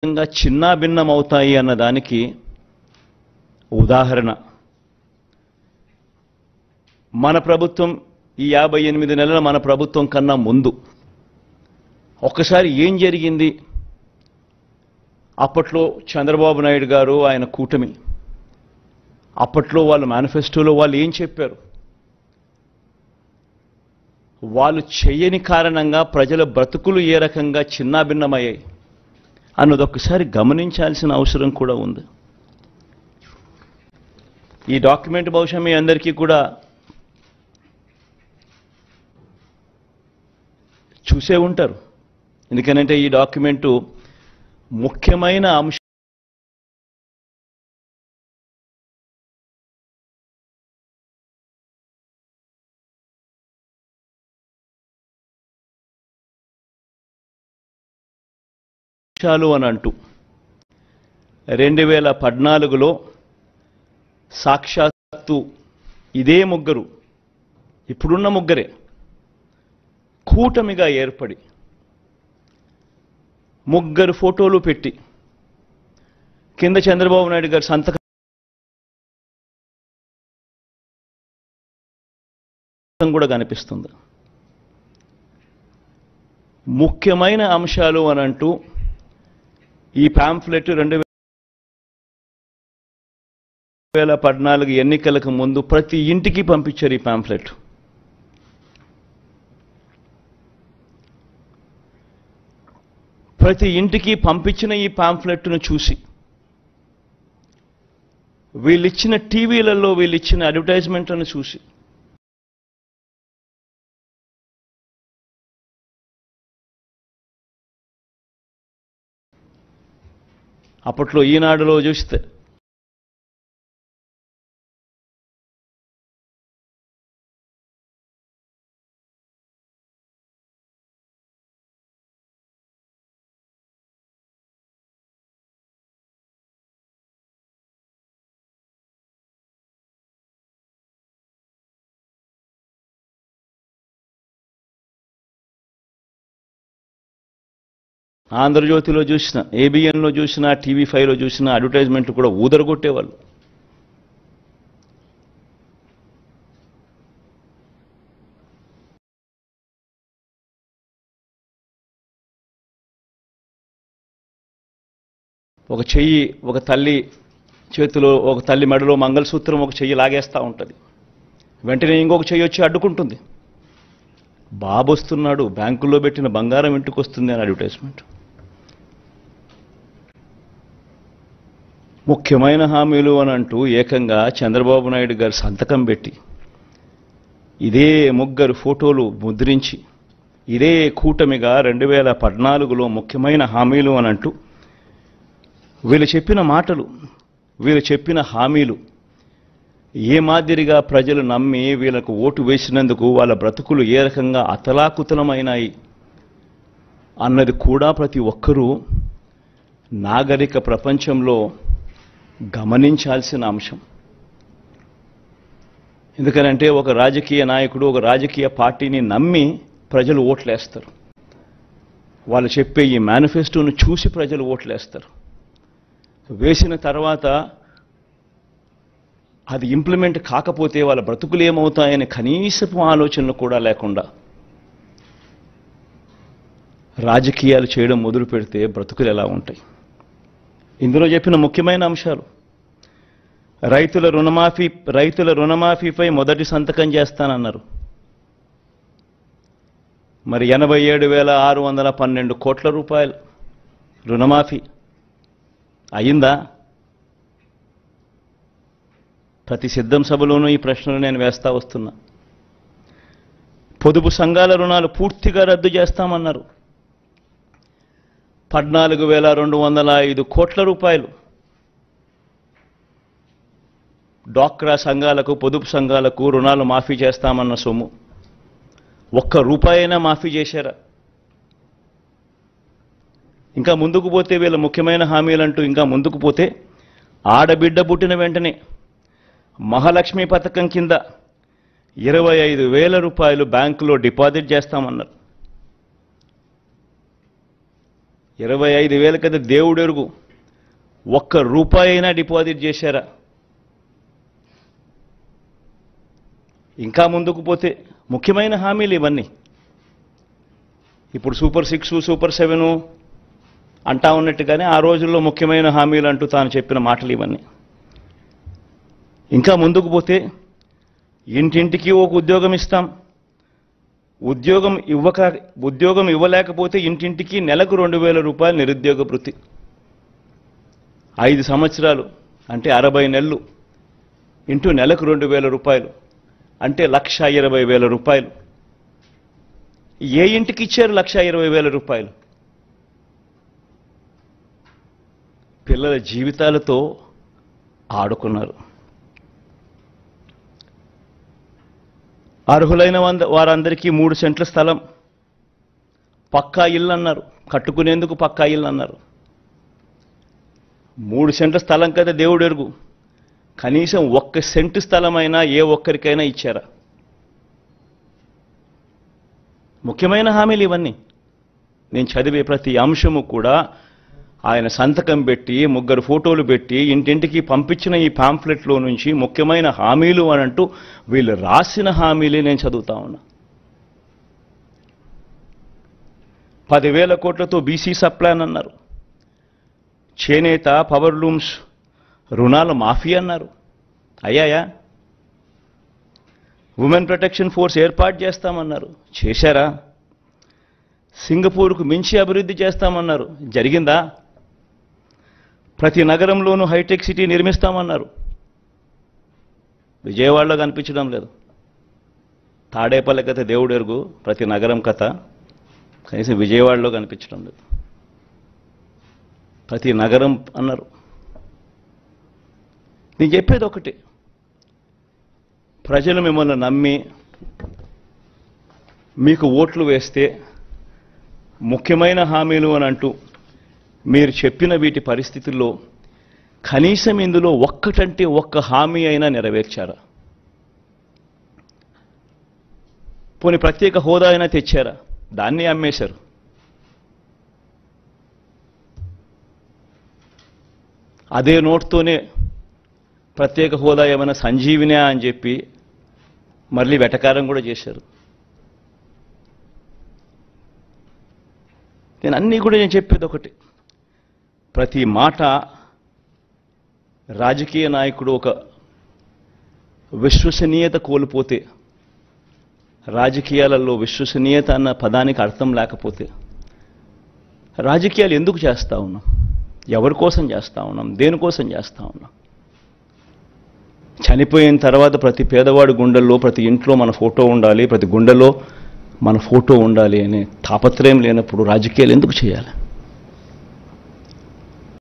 చిన్నాభిన్నమవుతాయి అన్నదానికి ఉదాహరణ మన ప్రభుత్వం ఈ 58 నెలల మన ప్రభుత్వం కన్నా ముందు ఒక్కసారి ఏం జరిగింది అప్పట్లో చంద్రబాబు నాయుడు గారు ఆయన కూటమి అప్పట్లో వాళ్ళ మేనిఫెస్టోలో వాళ్ళు ఏం చెప్పారు వాళ్ళు చేయని కారణంగా ప్రజల బ్రతుకులు ఏ రకంగా చిన్నాభిన్నమయ్యాయి అన్నది ఒక్కసారి గమనించాల్సిన అవసరం కూడా ఉంది ఈ డాక్యుమెంట్ బహుశా మీ అందరికీ కూడా చూసే ఉంటారు ఎందుకంటే ఈ డాక్యుమెంట్ ముఖ్యమైన అంశాలు అని అంటూ 2014లో సాక్షాత్తు ఇదే ముగ్గురు ఇప్పుడున్న ముగ్గురే కూటమిగా ఏర్పడి ముగ్గురు ఫోటోలు పెట్టి కింద చంద్రబాబు నాయుడు గారి సంతకం కూడా కనిపిస్తుంది ముఖ్యమైన అంశాలు అని అంటూ ఈ పాంఫ్లెట్ 2014 ఎన్నికలకు ముందు ప్రతి ఇంటికి పంపించారు ఈ పాంఫ్లెట్ ప్రతి ఇంటికి పంపించిన ఈ పాంఫ్లెట్ను చూసి వీళ్ళిచ్చిన టీవీలలో వీళ్ళిచ్చిన అడ్వర్టైజ్మెంట్లను చూసి అప్పట్లో ఈనాడులో చూస్తే ఆంధ్రజ్యోతిలో చూసిన ఏబిఎన్లో చూసిన టీవీ5లో చూసిన అడ్వర్టైజ్మెంట్లు కూడా ఊదరగొట్టేవాళ్ళు ఒక చెయ్యి ఒక తల్లి చేతిలో ఒక తల్లి మెడలో మంగళసూత్రం ఒక చెయ్యి లాగేస్తూ ఉంటుంది వెంటనే ఇంకొక చెయ్యి వచ్చి అడ్డుకుంటుంది బాబు వస్తున్నాడు బ్యాంకుల్లో పెట్టిన బంగారం ఇంటికి వస్తుంది అని అడ్వర్టైజ్మెంట్ ముఖ్యమైన హామీలు అని అంటూ ఏకంగా చంద్రబాబు నాయుడు గారు సంతకం పెట్టి ఇదే ముగ్గురు ఫోటోలు ముద్రించి ఇదే కూటమిగా 2014లో ముఖ్యమైన హామీలు అని అంటూ వీళ్ళు చెప్పిన మాటలు వీళ్ళు చెప్పిన హామీలు ఏ మాదిరిగా ప్రజలు నమ్మి వీళ్ళకు ఓటు వేసినందుకు వాళ్ళ బ్రతుకులు ఏ రకంగా అతలాకుతలమైనాయి అన్నది కూడా ప్రతి ఒక్కరూ నాగరిక ప్రపంచంలో గమనించాల్సిన అంశం ఎందుకంటే ఒక రాజకీయ నాయకుడు ఒక రాజకీయ పార్టీని నమ్మి ప్రజలు ఓట్లేస్తారు వాళ్ళు చెప్పే ఈ మేనిఫెస్టోను చూసి ప్రజలు ఓట్లేస్తారు వేసిన తర్వాత అది ఇంప్లిమెంట్ కాకపోతే వాళ్ళ బ్రతుకులు ఏమవుతాయని కనీసపు ఆలోచనలు కూడా లేకుండా రాజకీయాలు చేయడం మొదలు పెడితే బ్రతుకులు ఎలా ఉంటాయి ఇందులో చెప్పిన ముఖ్యమైన అంశాలు రైతుల రుణమాఫీపై మొదటి సంతకం చేస్తానన్నారు మరి 87,612 కోట్ల రూపాయలు రుణమాఫీ అయిందా ప్రతి సిద్ధం సభలోనూ ఈ ప్రశ్నలు నేను వేస్తా వస్తున్నా పొదుపు సంఘాల రుణాలు పూర్తిగా రద్దు చేస్తామన్నారు 14,205 కోట్ల రూపాయలు డ్వాక్రా సంఘాలకు పొదుపు సంఘాలకు రుణాలు మాఫీ చేస్తామన్న సొమ్ము ఒక్క రూపాయైనా మాఫీ చేశారా ఇంకా ముందుకు పోతే వీళ్ళ ముఖ్యమైన హామీలంటూ ఇంకా ముందుకు పోతే ఆడబిడ్డ పుట్టిన వెంటనే మహాలక్ష్మి పథకం కింద 25,000 రూపాయలు బ్యాంకులో డిపాజిట్ చేస్తామన్నారు 25,000 కదా దేవుడు ఎరుగు. ఒక్క రూపాయి అయినా డిపాజిట్ చేశారా? ఇంకా ముందుకు పోతే ముఖ్యమైన హామీలు ఇవన్నీ. ఇప్పుడు సూపర్ 6, సూపర్ 7 అంటా ఉన్నట్టుగానే ఆ రోజుల్లో ముఖ్యమైన హామీలు అంటూ తాను చెప్పిన మాటలు ఇవన్నీ. ఇంకా ముందుకు పోతే ఇంటింటికి ఒక ఉద్యోగం ఇస్తాం, ఉద్యోగం ఇవ్వలేకపోతే ఇంటింటికి నెలకు 2,000 రూపాయలు నిరుద్యోగ భృతి. 5 సంవత్సరాలు అంటే 60 నెలలు ఇంటూ నెలకు 2,000 రూపాయలు అంటే 1,20,000 రూపాయలు. ఏ ఇంటికి ఇచ్చారు 1,20,000 రూపాయలు? పిల్లల జీవితాలతో ఆడుకున్నారు. అర్హులైన వారందరికీ 3 సెంట్ల స్థలం, పక్కా ఇల్లు అన్నారు, కట్టుకునేందుకు పక్కా ఇల్లు అన్నారు. 3 సెంట్ల స్థలం కదా దేవుడు ఎరుగు. కనీసం 1 సెంటు స్థలమైనా ఏ ఒక్కరికైనా ఇచ్చారా? ముఖ్యమైన హామీలు ఇవన్నీ. నేను చదివే ప్రతి అంశము కూడా ఆయన సంతకం పెట్టి 3 ఫోటోలు పెట్టి ఇంటింటికి పంపించిన ఈ పాంఫ్లెట్లో నుంచి ముఖ్యమైన హామీలు అని అంటూ వీళ్ళు రాసిన హామీలే నేను చదువుతా ఉన్నా. 10,000 కోట్లతో బీసీ సప్లాన్ అన్నారు. చేనేత, పవర్ లూమ్స్ రుణాల మాఫీ అన్నారు. అయ్యాయా? ఉమెన్ ప్రొటెక్షన్ ఫోర్స్ ఏర్పాటు చేస్తామన్నారు. చేశారా? సింగపూర్కు మించి అభివృద్ధి చేస్తామన్నారు. జరిగిందా? ప్రతి నగరంలోనూ హైటెక్ సిటీ నిర్మిస్తామన్నారు. విజయవాడలో కనిపించడం లేదు. తాడేపల్లి కథ దేవుడు ఎరుగు, ప్రతి నగరం కథ. కనీసం విజయవాడలో కనిపించడం లేదు. ప్రతి నగరం అన్నారు. నేను చెప్పేది ఒకటి, ప్రజలు మిమ్మల్ని నమ్మి మీకు ఓట్లు వేస్తే ముఖ్యమైన హామీలు అని అంటూ మీరు చెప్పిన వీటి పరిస్థితుల్లో కనీసం ఇందులో ఒక్కటంటే ఒక్క హామీ అయినా నెరవేర్చారా? పోనీ ప్రత్యేక హోదా అయినా తెచ్చారా? దాన్ని అమ్మేశారు. అదే నోట్తోనే ప్రత్యేక హోదా ఏమైనా సంజీవినా అని చెప్పి మళ్ళీ వెటకారం కూడా చేశారు. నేను చెప్పేది ఒకటి, ప్రతి మాట రాజకీయ నాయకుడు ఒక విశ్వసనీయత కోల్పోతే, రాజకీయాలలో విశ్వసనీయత అన్న పదానికి అర్థం లేకపోతే రాజకీయాలు ఎందుకు చేస్తూ ఉన్నాం? ఎవరి కోసం చేస్తూ ఉన్నాం? దేనికోసం చేస్తూ ఉన్నాం? చనిపోయిన తర్వాత ప్రతి పేదవాడి గుండెల్లో, ప్రతి ఇంట్లో మన ఫోటో ఉండాలి, ప్రతి గుండెలో మన ఫోటో ఉండాలి అనే తాపత్రయం లేనప్పుడు రాజకీయాలు ఎందుకు చేయాలి?